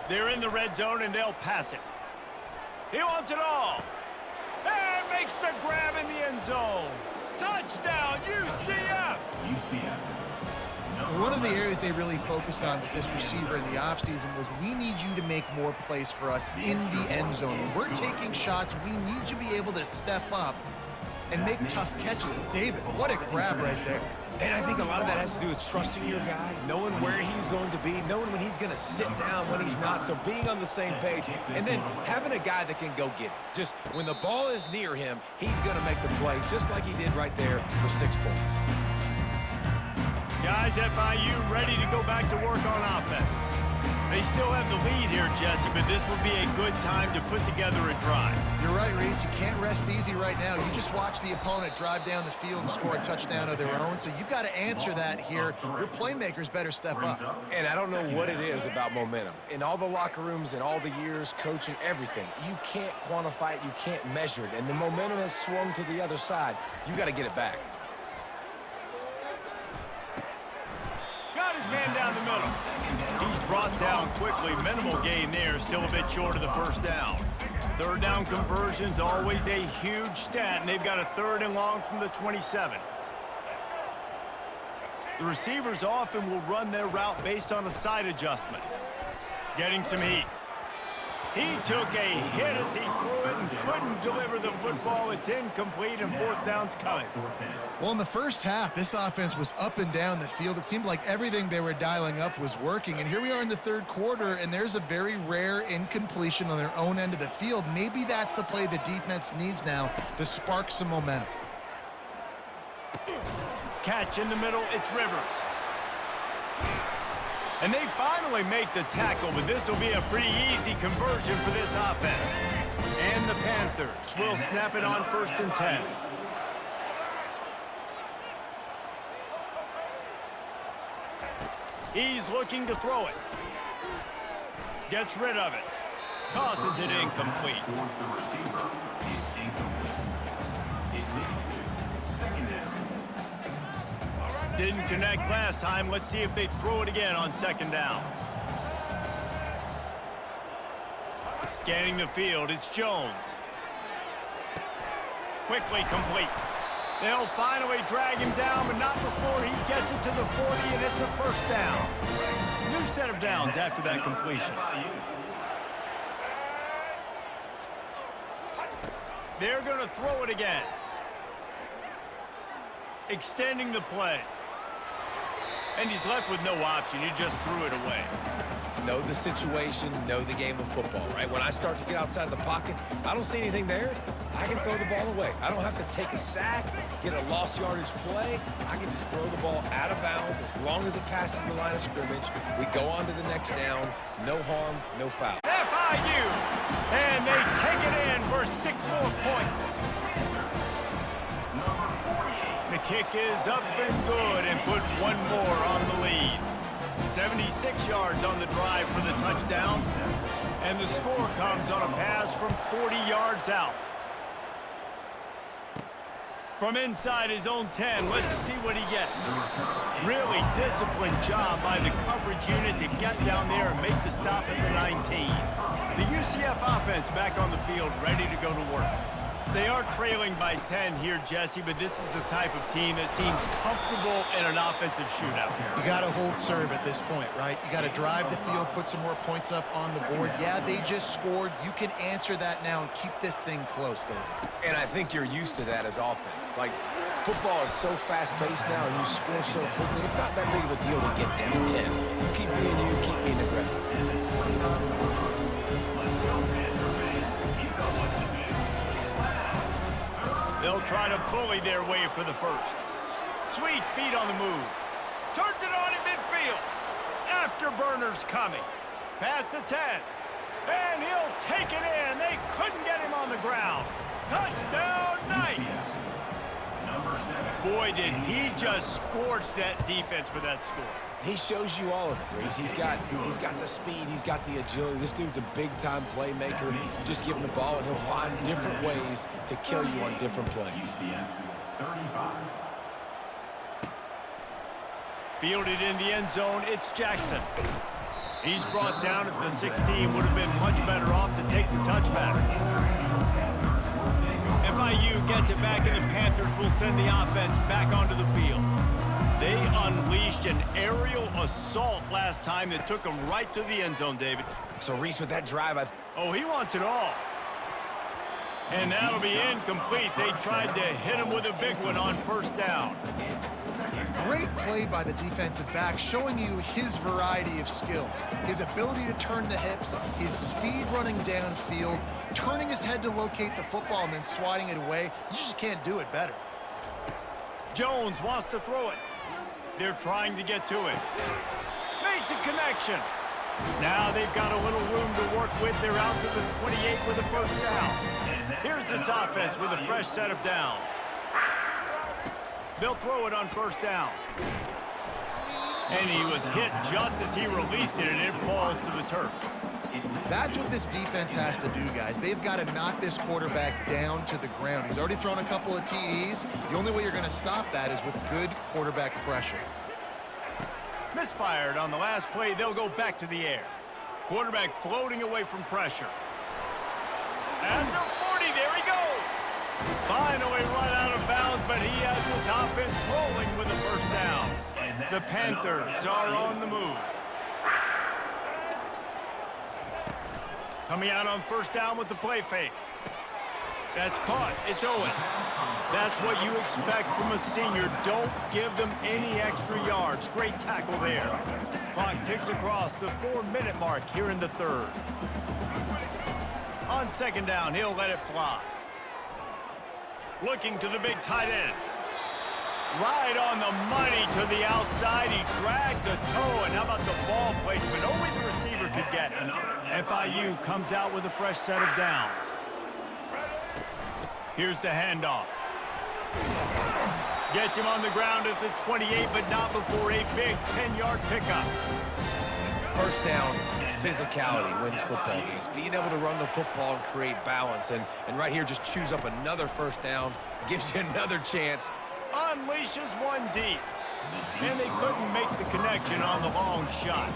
A: They're in the red zone, and they'll pass it. He wants it all. And makes the grab in the end zone. Touchdown, UCF!
B: One of the areas they really focused on with this receiver in the offseason was we need you to make more plays for us in the end zone. When we're taking shots, we need you to be able to step up and make tough catches. David, what a grab right there.
D: And I think a lot of that has to do with trusting your guy, knowing where he's going to be, knowing when he's going to sit down, when he's not. So being on the same page, and then having a guy that can go get it. Just when the ball is near him, he's going to make the play, just like he did right there for 6 points.
A: Guys, FIU ready to go back to work on offense. They still have the lead here, Jesse, but this will be a good time to put together a drive.
B: You're right, Reese. You can't rest easy right now. You just watch the opponent drive down the field and score a touchdown of their own, so you've got to answer that here. Your playmakers better step up.
D: And I don't know what it is about momentum. In all the locker rooms, in all the years, coaching, everything, you can't quantify it, you can't measure it, and the momentum has swung to the other side. You got to get it back.
A: Got his man down the middle. He's brought down quickly. Minimal gain there. Still a bit short of the first down. Third down conversion's always a huge stat, and they've got a 3rd and long from the 27. The receivers often will run their route based on a side adjustment. Getting some heat. He took a hit as he threw it and couldn't deliver the football. It's incomplete, and 4th down's coming.
B: Well, in the first half, this offense was up and down the field. It seemed like everything they were dialing up was working. And here we are in the 3rd quarter, and there's a very rare incompletion on their own end of the field. Maybe that's the play the defense needs now to spark some momentum.
A: Catch in the middle, it's Rivers. And they finally make the tackle, but this will be a pretty easy conversion for this offense. And the Panthers will snap it on 1st and 10. He's looking to throw it. Gets rid of it. Tosses it incomplete. Didn't connect last time. Let's see if they throw it again on 2nd down. Scanning the field, it's Jones. Quickly complete. They'll finally drag him down, but not before he gets it to the 40, and it's a 1st down. New set of downs after that completion. They're going to throw it again. Extending the play. And he's left with no option. He just threw it away.
D: Know the situation, know the game of football, right? When I start to get outside the pocket, I don't see anything there. I can throw the ball away. I don't have to take a sack, get a lost yardage play. I can just throw the ball out of bounds as long as it passes the line of scrimmage. We go on to the next down. No harm, no foul.
A: FIU! And they take it in for 6 more points. The kick is up and good and put 1 more on the lead. 76 yards on the drive for the touchdown. And the score comes on a pass from 40 yards out. From inside his own 10, let's see what he gets. Really disciplined job by the coverage unit to get down there and make the stop at the 19. The UCF offense back on the field, ready to go to work. They are trailing by 10 here, Jesse, but this is the type of team that seems comfortable in an offensive shootout.
B: You got to hold serve at this point, right? You got to drive the field, put some more points up on the board. Yeah, they just scored. You can answer that now and keep this thing close, Dave.
D: And I think you're used to that as offense. Like, football is so fast-paced now, and you score so quickly, it's not that big of a deal to get down 10. You keep being you, keep being aggressive.
A: They'll try to bully their way for the first. Sweet feet on the move. Turns it on in midfield. Afterburner's coming. Past the 10. And he'll take it in. They couldn't get him on the ground. Touchdown, Knights!
C: Number 7.
A: Boy, did he just scorch that defense for that score.
D: He shows you all of it, Reese. He's got the speed, he's got the agility. This dude's a big-time playmaker. You just give him the ball, and he'll find different ways to kill you on different plays.
C: 35.
A: Fielded in the end zone, it's Jackson. He's brought down at the 16. Would have been much better off to take the touchback. FIU gets it back, and the Panthers will send the offense back onto the field. They unleashed an aerial assault last time that took them right to the end zone, David.
D: So, Reese, with that drive,
A: Oh, he wants it all. And that'll be incomplete. They tried to hit him with a big one on first down.
B: Great play by the defensive back, showing you his variety of skills. His ability to turn the hips, his speed running downfield, turning his head to locate the football and then swatting it away. You just can't do it better.
A: Jones wants to throw it. They're trying to get to it. Makes a connection. Now they've got a little room to work with. They're out to the 28 with a first down. Here's this offense with a fresh set of downs. They'll throw it on first down. And he was hit just as he released it, and it falls to the turf.
B: That's what this defense has to do, guys. They've got to knock this quarterback down to the ground. He's already thrown a couple of TDs. The only way you're going to stop that is with good quarterback pressure.
A: Misfired on the last play. They'll go back to the air. Quarterback floating away from pressure. And the 40, there he goes. Finally run out of bounds, but he has this offense rolling with a first down. The Panthers are on the move. Coming out on first down with the play fake. That's caught. It's Owens. That's what you expect from a senior. Don't give them any extra yards. Great tackle there. Clock ticks across the 4-minute mark here in the third. On second down, he'll let it fly. Looking to the big tight end. Right on the money to the outside. He dragged the toe, and how about the ball placement? Only the receiver could get it. FIU comes out with a fresh set of downs. Here's the handoff. Gets him on the ground at the 28, but not before a big 10-yard pickup.
D: first down physicality wins football games. Being able to run the football and create balance. And right here, just choose up another first down. Gives you another chance.
A: Unleashes one deep. And they couldn't make the connection on the long shot.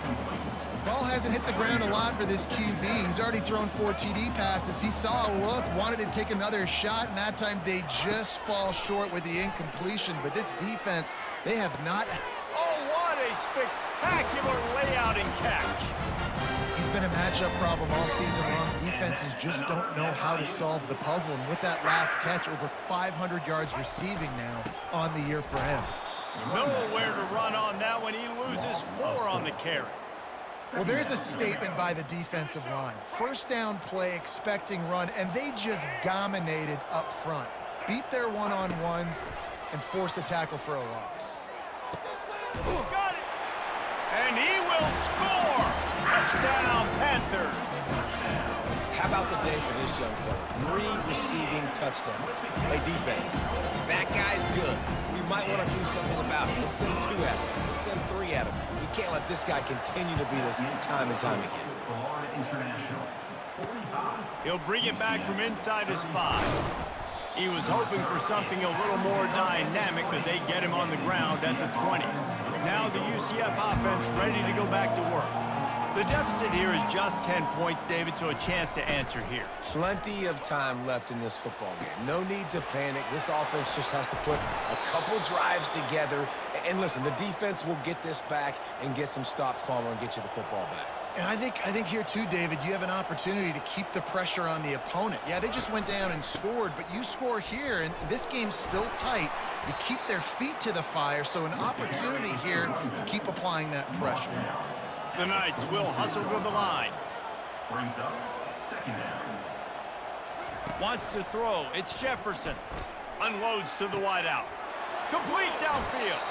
B: Ball hasn't hit the ground a lot for this QB. He's already thrown 4 TD passes. He saw a look, wanted to take another shot, and that time they just fall short with the incompletion. But this defense, they have not...
A: Oh, what a spectacular layout and catch.
B: He's been a matchup problem all season long. Defenses just don't know how to solve the puzzle. And with that last catch, over 500 yards receiving now on the year for him.
A: Nowhere to run on that one. He loses 4 on the carry.
B: Well, there's a statement by the defensive line. First down play, expecting run, and they just dominated up front. Beat their one-on-ones and forced a tackle for a loss.
A: Got it! And he will score! Touchdown, Panthers!
D: How about the day for this young fella? 3 receiving touchdowns. Hey, defense, that guy's good. We might want to do something about it. Let's send 2 at him. Let's send 3 at him. We can't let this guy continue to beat us time and time again.
A: He'll bring it back from inside his 5. He was hoping for something a little more dynamic, but they get him on the ground at the 20. Now the UCF offense ready to go back to work. The deficit here is just 10 points, David, so a chance to answer here.
D: Plenty of time left in this football game. No need to panic. This offense just has to put a couple drives together. And listen, the defense will get this back and get some stops, Palmer, and get you the football back.
B: And I think here too, David, you have an opportunity to keep the pressure on the opponent. Yeah, they just went down and scored, but you score here, and this game's still tight. You keep their feet to the fire, so an opportunity here to keep applying that pressure.
A: The Knights will hustle to the line.
C: Brings up second down.
A: Wants to throw. It's Jefferson. Unloads to the wideout. Complete downfield.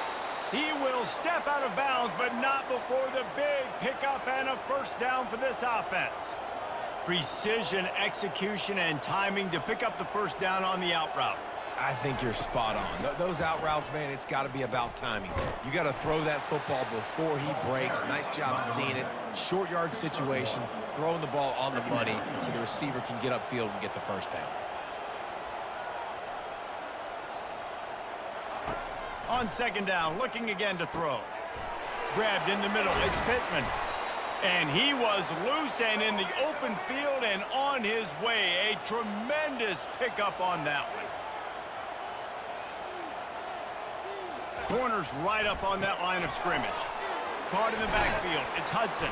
A: He will step out of bounds, but not before the big pickup and a first down for this offense. Precision, execution, and timing to pick up the first down on the out route.
D: I think you're spot on. Those out routes, man, it's got to be about timing. You got to throw that football before he breaks. Nice job seeing it. Short yard situation, throwing the ball on the money so the receiver can get upfield and get the first down.
A: On second down, looking again to throw. Grabbed in the middle, it's Pittman. And he was loose and in the open field and on his way. A tremendous pickup on that one. Corner's right up on that line of scrimmage. Caught in the backfield, it's Hudson.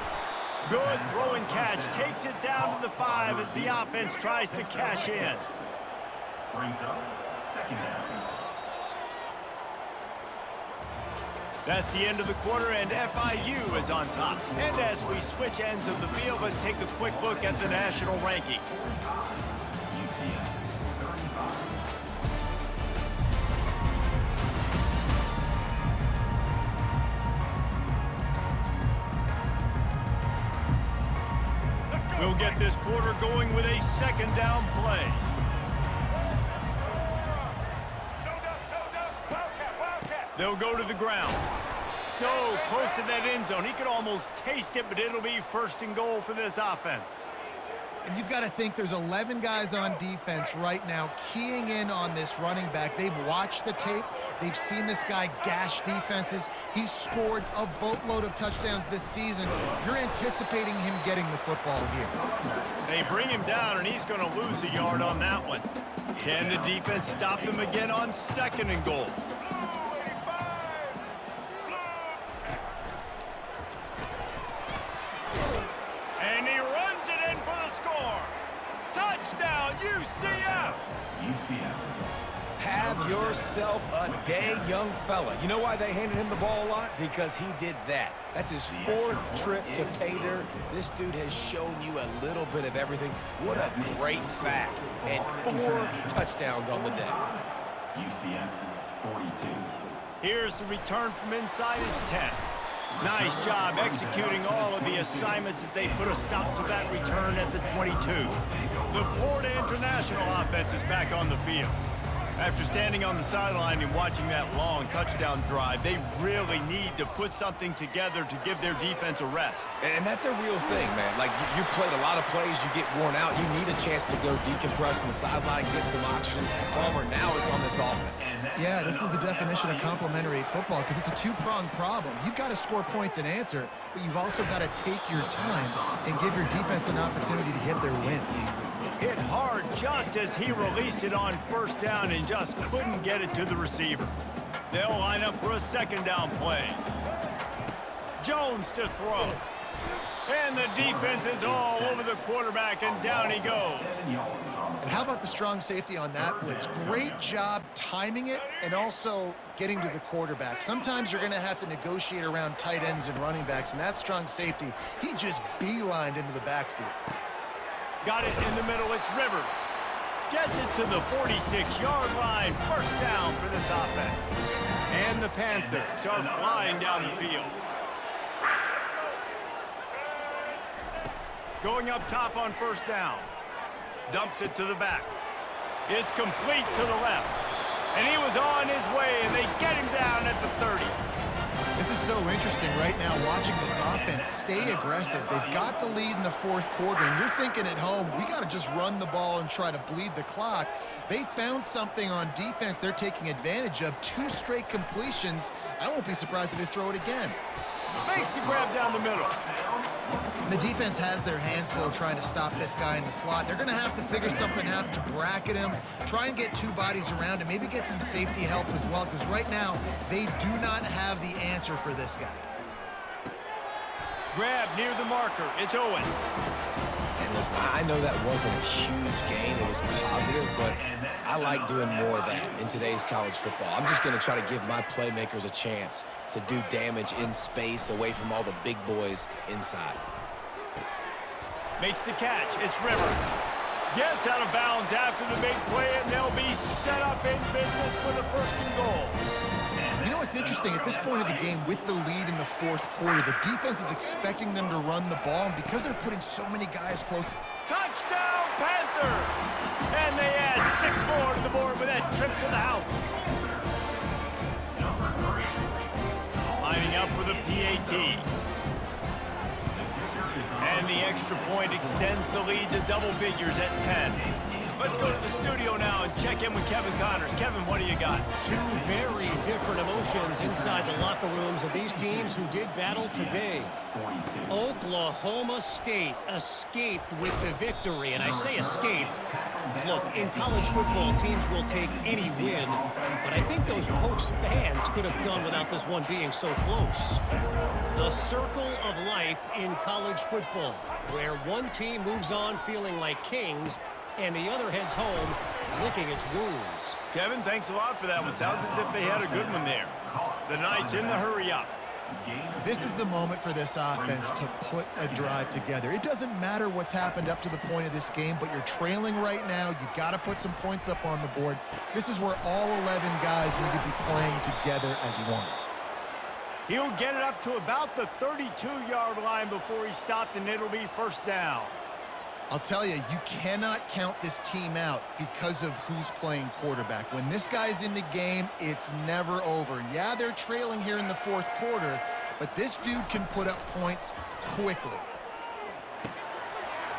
A: Good throwing catch, takes it down to the 5 as the offense tries to cash in.
C: Brings up second down.
A: That's the end of the quarter, and FIU is on top. And as we switch ends of the field, let's take a quick look at the national rankings.
C: UCF 35.
A: We'll get this quarter going with a second down play. They'll go to the ground. So close to that end zone. He could almost taste it, but it'll be first and goal for this offense.
B: And you've got to think there's 11 guys on defense right now keying in on this running back. They've watched the tape. They've seen this guy gash defenses. He's scored a boatload of touchdowns this season. You're anticipating him getting the football here.
A: They bring him down, and he's going to lose a yard on that one. Can the defense stop them again on second and goal? And he runs it in for the score. Touchdown, UCF!
C: UCF.
D: Have yourself a day, young fella. You know why they handed him the ball a lot? Because he did that. That's his 4th trip to pay dirt. This dude has shown you a little bit of everything. What a great back. And 4 touchdowns on the day.
C: UCF 42.
A: Here's the return from inside his 10. Nice job executing all of the assignments as they put a stop to that return at the 22. The Florida International offense is back on the field. After standing on the sideline and watching that long touchdown drive, they really need to put something together to give their defense a rest.
D: And that's a real thing, man. Like, you played a lot of plays, you get worn out. You need a chance to go decompress on the sideline, get some oxygen. Palmer, now it's on this offense.
B: Yeah, this is the definition of complementary football because it's a two-pronged problem. You've got to score points and answer, but you've also got to take your time and give your defense an opportunity to get their win.
A: Hit hard just as he released it on first down and just couldn't get it to the receiver. They'll line up for a second down play. Jones to throw. And the defense is all over the quarterback, and down he goes.
B: And how about the strong safety on that blitz? Great job timing it and also getting to the quarterback. Sometimes you're going to have to negotiate around tight ends and running backs, and that strong safety, he just beelined into the backfield.
A: Got it in the middle, it's Rivers. Gets it to the 46-yard line. First down for this offense. And the Panthers are flying down the field. Going up top on first down. Dumps it to the back. It's complete to the left. And he was on his way, and they get him down at the 30.
B: This is so interesting right now, watching this offense stay aggressive. They've got the lead in the 4th quarter, and you're thinking at home, we got to just run the ball and try to bleed the clock. They found something on defense they're taking advantage of. 2 straight completions. I won't be surprised if they throw it again.
A: Makes the grab down the middle.
B: The defense has their hands full trying to stop this guy in the slot. They're going to have to figure something out to bracket him, try and get 2 bodies around him, maybe get some safety help as well, because right now they do not have the answer for this guy.
A: Grab near the marker. It's Owens.
D: And listen, I know that wasn't a huge gain. It was positive, but I like doing more of that in today's college football. I'm just going to try to give my playmakers a chance to do damage in space away from all the big boys inside.
A: Makes the catch. It's Rivers. Gets out of bounds after the big play, and they'll be set up in business for the first and goal.
B: You know what's it's interesting. At this point of the game, with the lead in the fourth quarter, the defense is expecting them to run the ball, and because they're putting so many guys close.
A: Touchdown, Panthers! And they add 6 more to the board with that trip to the house. Lining up for the PAT. And the extra point extends the lead to double figures at 10. Let's go to the studio now and check in with Kevin Connors. Kevin, what do you got?
E: Two very different emotions inside the locker rooms of these teams who did battle today. Oklahoma State escaped with the victory, and I say escaped. Look, in college football, teams will take any win, but I think those Pokes fans could have done without this one being so close. The circle of life in college football, where one team moves on feeling like kings, and the other heads home licking its wounds.
A: Kevin, thanks a lot for that one. Sounds as if they had a good one there. The Knights in the hurry up.
B: This is the moment for this offense to put a drive together. It doesn't matter what's happened up to the point of this game, but you're trailing right now. You got to put some points up on the board. This is where all 11 guys need to be playing together as one.
A: He'll get it up to about the 32-yard line before he stopped, and it'll be first down.
B: I'll tell you, you cannot count this team out because of who's playing quarterback. When this guy's in the game, it's never over. Yeah, they're trailing here in the fourth quarter, but this dude can put up points quickly.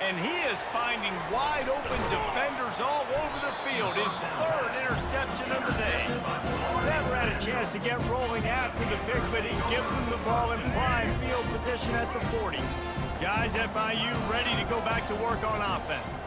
A: And he is finding wide open defenders all over the field. His 3rd interception of the day. Never had a chance to get rolling after the pick, but he gives them the ball in prime field position at the 40. Guys, FIU ready to go back to work on offense.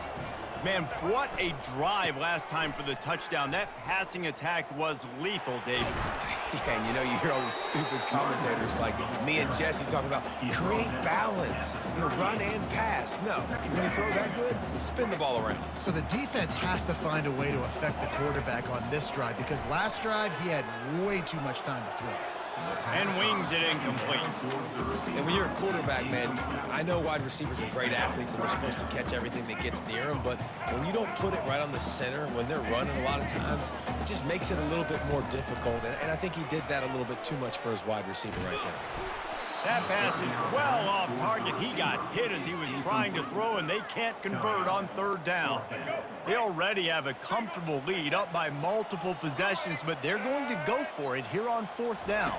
A: Man, what a drive last time for the touchdown. That passing attack was lethal, David.
D: Yeah, and you know, you hear all these stupid commentators like me and Jesse talking about create balance, run and pass. No, when you throw that good, spin the ball around.
B: So the defense has to find a way to affect the quarterback on this drive because last drive he had way too much time to throw.
A: And wings it incomplete.
D: And when you're a quarterback, man, I know wide receivers are great athletes and they're supposed to catch everything that gets near them, but when you don't put it right on the center, when they're running a lot of times, it just makes it a little bit more difficult. And I think he did that a little bit too much for his wide receiver right there.
A: That pass is well off target. He got hit as he was trying to throw, and they can't convert on 3rd down. They already have a comfortable lead up by multiple possessions, but they're going to go for it here on 4th down.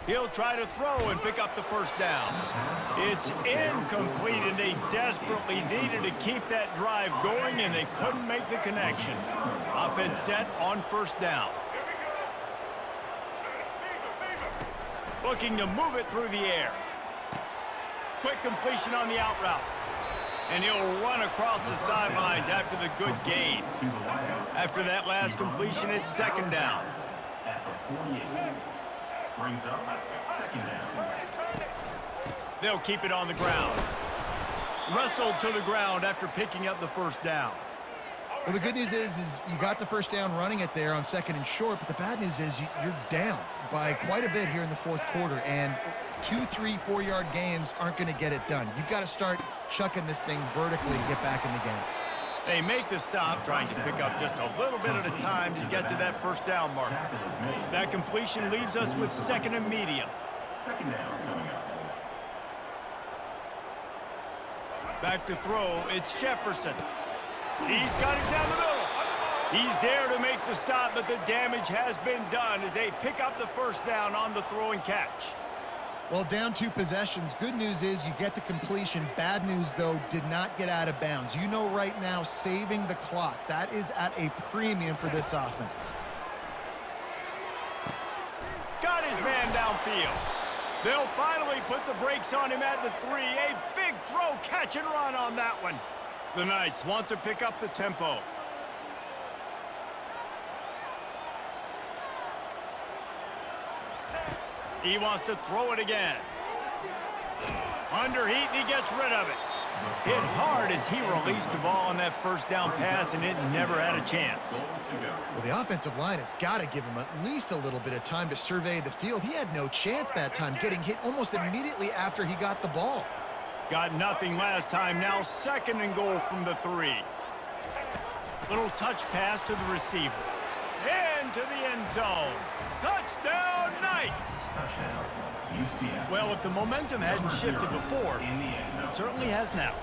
A: He'll try to throw and pick up the first down. It's incomplete, and they desperately needed to keep that drive going, and they couldn't make the connection. Offense set on 1st down. Looking to move it through the air. Quick completion on the out route. And he'll run across the sidelines after the good gain. After that last completion, it's 2nd down.
C: Brings up 2nd down.
A: They'll keep it on the ground. Wrestled to the ground after picking up the first down.
B: Well, the good news is you got the first down running it there on 2nd and short, but the bad news is you're down by quite a bit here in the fourth quarter, and 2, 3, 4-yard gains aren't going to get it done. You've got to start chucking this thing vertically to get back in the game.
A: They make the stop, trying to pick up just a little bit at a time to get to that first down mark. That completion leaves us with 2nd and medium.
C: 2nd down coming up.
A: Back to throw, it's Jefferson. He's got it down the middle. He's there to make the stop, but the damage has been done as they pick up the first down on the throw and catch.
B: Well, down 2 possessions. Good news is you get the completion. Bad news, though, did not get out of bounds. You know right now, saving the clock. That is at a premium for this offense.
A: Got his man downfield. They'll finally put the brakes on him at the 3. A big throw, catch and run on that one. The Knights want to pick up the tempo. He wants to throw it again. Under heat, and he gets rid of it. Hit hard as he released the ball on that first down pass, and it never had a chance.
B: Well, the offensive line has got to give him at least a little bit of time to survey the field. He had no chance that time, getting hit almost immediately after he got the ball.
A: Got nothing last time. Now 2nd and goal from the 3. Little touch pass to the receiver. Into the end zone. Touchdown, Knights!
C: Touchdown, UCF.
A: Well, if the momentum hadn't shifted before,
C: In the end zone.
A: it certainly has now.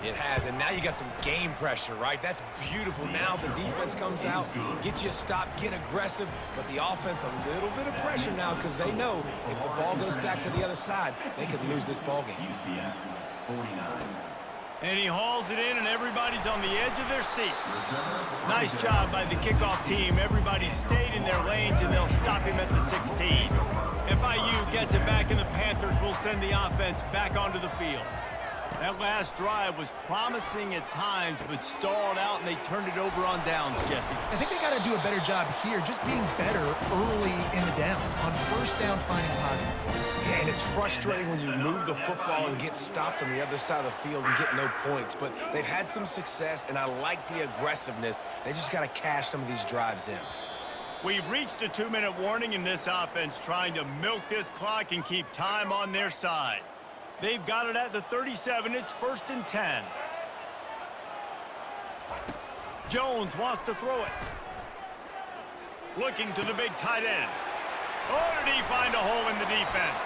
D: It has, and now you got some game pressure, right? That's beautiful. Now the defense comes out, get you a stop, get aggressive, but the offense a little bit of pressure now because they know if the ball goes back to the other side, they could lose this ball game.
C: UCF, 49.
A: And he hauls it in, and everybody's on the edge of their seats. Nice job by the kickoff team. Everybody stayed in their lanes, and they'll stop him at the 16. FIU gets it back, and the Panthers will send the offense back onto the field. That last drive was promising at times, but stalled out, and they turned it over on downs, Jesse.
B: I think they got to do a better job here, just being better early in the downs, on first down finding positive plays.
D: Yeah, and it's frustrating when you move the football and get stopped on the other side of the field and get no points, but they've had some success, and I like the aggressiveness. They just got to cash some of these drives in.
A: We've reached a 2-minute warning in this offense, trying to milk this clock and keep time on their side. They've got it at the 37. It's 1st and 10. Jones wants to throw it. Looking to the big tight end. Oh, did he find a hole in the defense?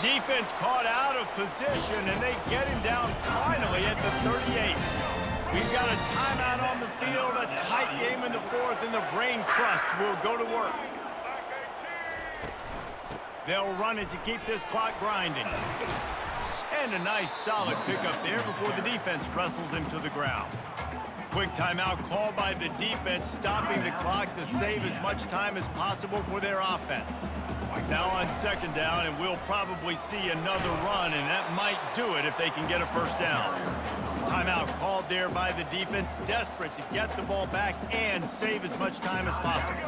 A: Defense caught out of position, and they get him down finally at the 38. We've got a timeout on the field, a tight game in the 4th, and the brain trust will go to work. They'll run it to keep this clock grinding. And a nice solid pickup there before the defense wrestles him to the ground. Quick timeout called by the defense, stopping the clock to save as much time as possible for their offense. Now on 2nd down, and we'll probably see another run, and that might do it if they can get a 1st down. Timeout called there by the defense, desperate to get the ball back and save as much time as possible.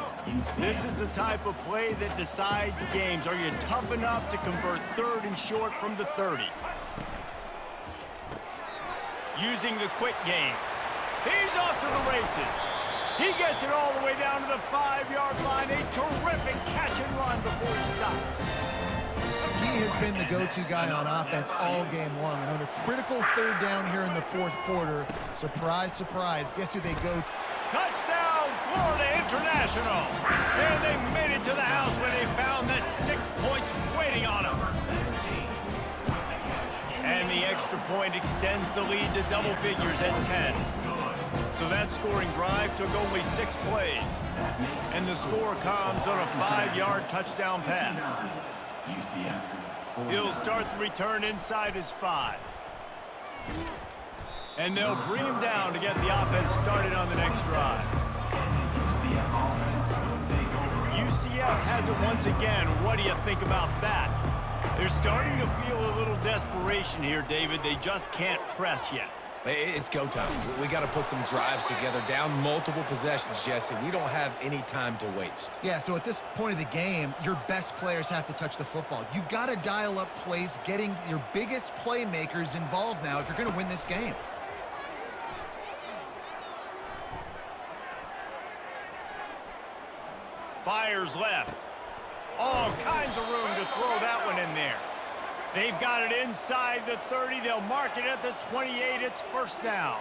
A: This is the type of play that decides games. Are you tough enough to convert 3rd and short from the 30? Using the quick game. He's off to the races. He gets it all the way down to the 5-yard line. A terrific catch and run before he stopped.
B: He has been the go-to guy on offense all game long. And on a critical 3rd down here in the 4th quarter, surprise, surprise, guess who they go to?
A: Touchdown, Florida International. And they made it to the house when they found that 6 points waiting on them. And the extra point extends the lead to double figures at 10. So that scoring drive took only 6 plays. And the score comes on a 5-yard touchdown pass. He'll start the return inside his 5. And they'll bring him down to get the offense started on the next drive. UCF has it once again. What do you think about that? They're starting to feel a little desperation here, David. They just can't press yet.
D: It's go time. We got to put some drives together, down multiple possessions, Jesse. We don't have any time to waste.
B: Yeah, so at this point of the game, your best players have to touch the football. You've got to dial up plays, getting your biggest playmakers involved now if you're going to win this game.
A: Fires left. All kinds of room to throw that one in there. They've got it inside the 30. They'll mark it at the 28. It's 1st down.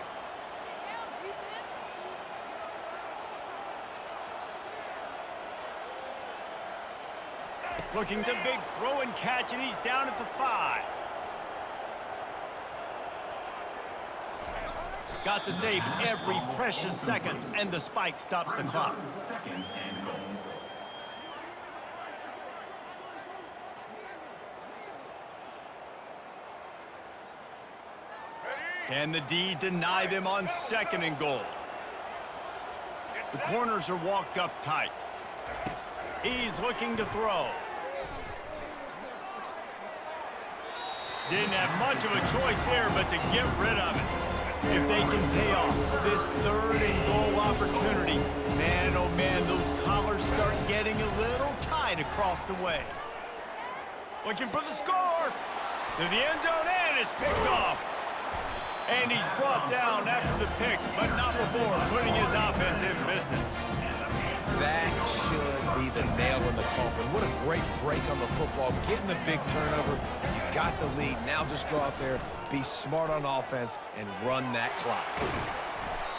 A: Looking to big throw and catch, and he's down at the 5. Got to save every precious second, and the spike stops the clock.
C: 2nd and goal.
A: Can the D deny them on 2nd and goal? The corners are walked up tight. He's looking to throw. Didn't have much of a choice there, but to get rid of it. If they can pay off this 3rd and goal opportunity, man, oh man, those collars start getting a little tight across the way. Looking for the score. To the end zone, and it's picked off. And he's brought down after the pick, but not before putting his offense in business.
D: That should be the nail in the coffin. What a great break on the football. Getting the big turnover. You got the lead. Now just go out there, be smart on offense, and run that clock.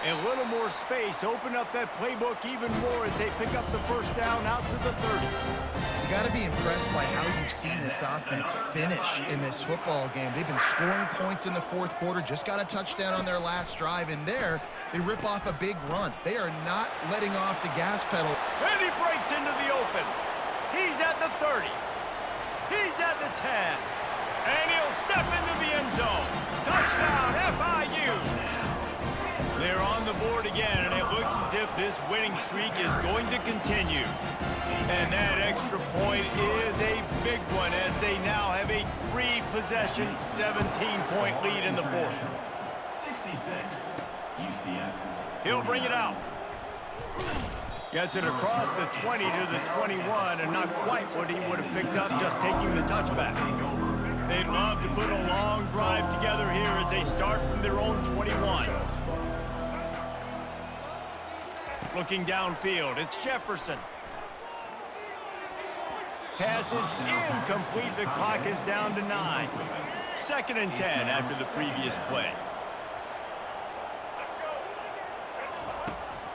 A: A little more space, open up that playbook even more as they pick up the first down out to the 30.
B: You got to be impressed by how you've seen this offense finish in this football game. They've been scoring points in the fourth quarter, just got a touchdown on their last drive, and there they rip off a big run. They are not letting off the gas pedal.
A: And he breaks into the open. He's at the 30. He's at the 10. And he'll step into the end zone. Touchdown, FIU. They're on the board again, and it looks as if this winning streak is going to continue. And that extra point is a big one as they now have a 3-possession, 17-point lead in the fourth.
C: 66, UCF.
A: He'll bring it out. Gets it across the 20 to the 21, and not quite what he would have picked up just taking the touchback. They'd love to put a long drive together here as they start from their own 21. Looking downfield, it's Jefferson. Pass is incomplete. The clock is down to 9. 2nd and 10 after the previous play.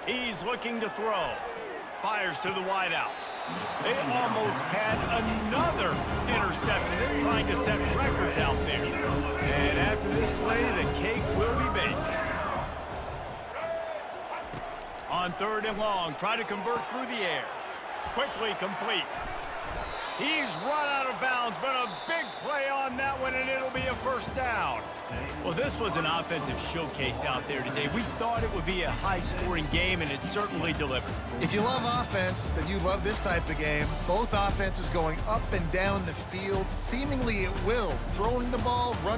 A: He's looking to throw. Fires to the wideout. They almost had another interception. They're trying to set records out there. And after this play, the cake will be baked. On 3rd and long, try to convert through the air. Quickly complete. He's run out of bounds, but a big play on that one, and it'll be a first down. Well, this was an offensive showcase out there today. We thought it would be a high-scoring game, and it certainly delivered.
B: If you love offense, then you love this type of game. Both offenses going up and down the field, seemingly at will, throwing the ball, running.